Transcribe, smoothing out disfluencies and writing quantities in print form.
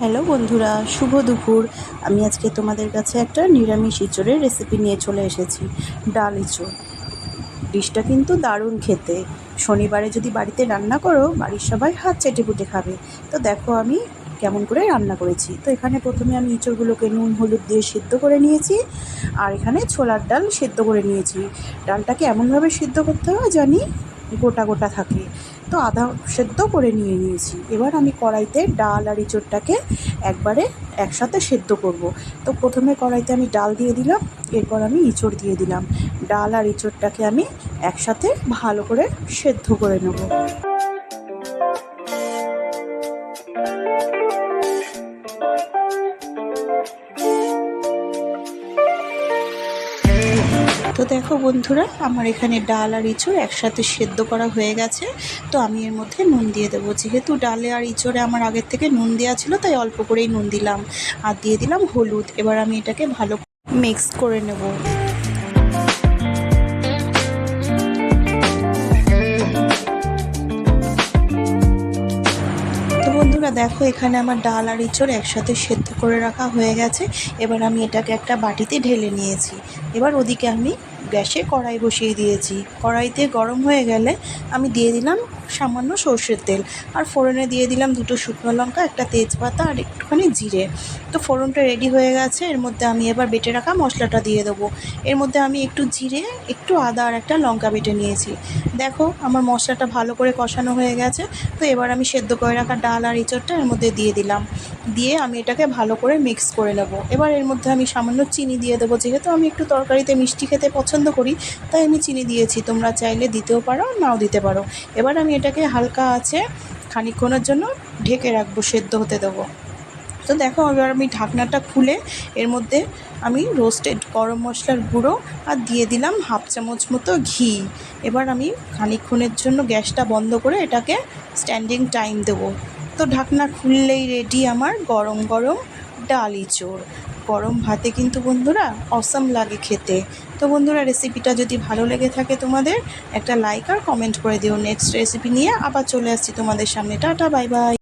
Hello বন্ধুরা, শুভ দুপুর। আমি আজকে তোমাদের কাছে একটা নিরামিষ ইঁচড়ের রেসিপি নিয়ে চলে এসেছি। ডাল ইঁচড় ডিশটা কিন্তু দারুণ খেতে। শনিবারে যদি বাড়িতে রান্না করো, বাড়ির সবাই হাত চেটেপুটে খাবে। তো দেখো আমি কেমন করে রান্না করেছি। তো এখানে প্রথমে আমি ইঁচড়গুলোকে নুন হলুদ দিয়ে সিদ্ধ করে নিয়েছি, আর এখানে ছোলার ডাল সিদ্ধ করে নিয়েছি। ডালটাকে এমনভাবে সিদ্ধ করতে হয় জানি গোটা গোটা থাকে। তো আধা সেদ্ধ করে নিয়েছি। এবার আমি কড়াইতে ডাল আর ইঁচড়টাকে একবারে একসাথে সেদ্ধ করব। তো প্রথমে কড়াইতে আমি ডাল দিয়ে দিলাম, এরপর আমি ইঁচড় দিয়ে দিলাম। ডাল আর ইঁচড়টাকে আমি একসাথে ভালো করে সেদ্ধ করে নেব। তো দেখো বন্ধুরা, আমার এখানে ডাল আর ইঁচড় একসাথে সেদ্ধ করা হয়ে গেছে। তো আমি এর মধ্যে নুন দিয়ে দেবো। যেহেতু ডালে আর ইঁচড়ে আমার আগের থেকে নুন দেওয়া ছিল, তাই অল্প করেই নুন দিলাম আর দিয়ে দিলাম হলুদ। এবার আমি এটাকে ভালো মিক্স করে নেব। তো বন্ধুরা দেখো, এখানে আমার ডাল আর ইঁচড় একসাথে সেদ্ধ করে রাখা হয়ে গেছে। এবার আমি এটাকে একটা বাটিতে ঢেলে নিয়েছি। এবার ওদিকে আমি গ্যাসে কড়াই বসিয়ে দিয়েছি। কড়াইতে গরম হয়ে গেলে আমি দিয়ে দিলাম সামান্য সর্ষের তেল, আর ফোড়নে দিয়ে দিলাম 2টো শুকনো লঙ্কা, একটা তেজপাতা আর একটুখানি জিরে। তো ফোড়নটা রেডি হয়ে গেছে। এর মধ্যে আমি এবার বেটে রাখা মশলাটা দিয়ে দেবো। এর মধ্যে আমি একটু জিরে, একটু আদা আর একটা লঙ্কা বেটে নিয়েছি। দেখো আমার মশলাটা ভালো করে কষানো হয়ে গেছে। তো এবার আমি সেদ্ধ করে রাখা ডাল আর ইঁচড়টা এর মধ্যে দিয়ে দিলাম। দিয়ে আমি এটাকে ভালো করে মিক্স করে নেব। এবার এর মধ্যে আমি সামান্য চিনি দিয়ে দেবো। যেহেতু আমি একটু তরকারিতে মিষ্টি খেতে পছন্দ করি, তাই আমি চিনি দিয়েছি। তোমরা চাইলে দিতেও পারো, নাও দিতে পারো। এবার আমি এটাকে হালকা আছে খানিকক্ষণের জন্য ঢেকে রাখবো, সেদ্ধ হতে দেবো। তো দেখো এবার আমি ঢাকনাটা খুলে এর মধ্যে আমি রোস্টেড গরম মশলার গুঁড়ো আর দিয়ে দিলাম হাফ চামচ মতো ঘি। এবার আমি খানিকক্ষণের জন্য গ্যাসটা বন্ধ করে এটাকে স্ট্যান্ডিং টাইম দেবো। তো ঢাকনা খুললেই রেডি আমার গরম গরম ডাল ইঁচড়। গরম ভাতে কিন্তু বন্ধুরা অসাম লাগে খেতে। তো বন্ধুরা, রেসিপিটা যদি ভালো লেগে থাকে তোমাদের, একটা লাইক আর কমেন্ট করে দিও। নেক্সট রেসিপি নিয়ে আবার চলে আসছি তোমাদের সামনে। Tata, bye bye.